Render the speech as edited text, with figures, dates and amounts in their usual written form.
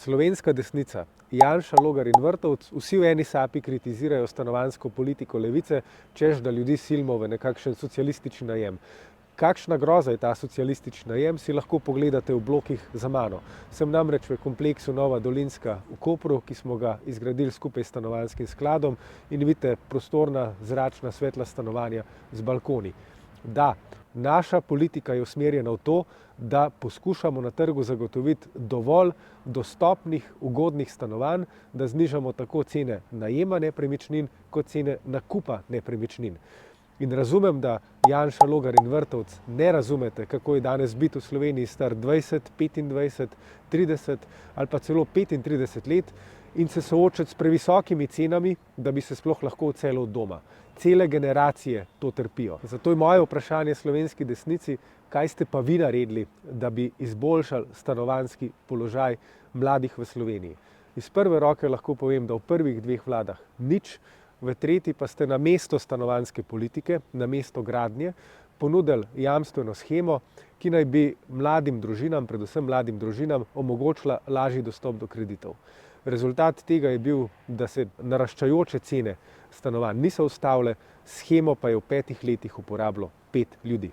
Slovenska desnica, Janša, Logar in Vrtovec, vsi v eni sapi kritizirajo stanovanjsko politiko levice, češ da ljudi silimo v nekakšen socialistični najem. Kakšna groza je ta socialistični najem, si lahko pogledate v blokih za mano. Sem namreč v kompleksu Nova Dolinska v Kopru, ki smo ga izgradili skupaj s stanovanjskim skladom in vidite prostorna, zračna, svetla stanovanja z balkoni. Da, naša politika je usmerjena v to, da poskušamo na trgu zagotoviti dovolj dostopnih, ugodnih stanovanj, da znižamo tako cene najema nepremičnin, kot cene nakupa nepremičnin. In razumem, da Janša, Logar in Vrtovec ne razumete, kako je danes biti v Sloveniji star 20, 25, 30 ali pa celo 35 let in se soočati s previsokimi cenami, da bi se sploh lahko odselil od doma. Cele generacije to trpijo. Zato je moje vprašanje slovenski desnici, kaj ste pa vi naredili, da bi izboljšali stanovanjski položaj mladih v Sloveniji. Iz prve roke lahko povem, da v prvih dveh vladah nič, v tretji pa ste namesto stanovanjske politike, namesto gradnje, ponudili jamstveno shemo, ki naj bi mladim družinam, predvsem mladim družinam, omogočila lažji dostop do kreditov. Rezultat tega je bil, da se naraščajoče cene stanovanj niso ustavile, shemo pa je v 5 letih uporabilo 5 ljudi.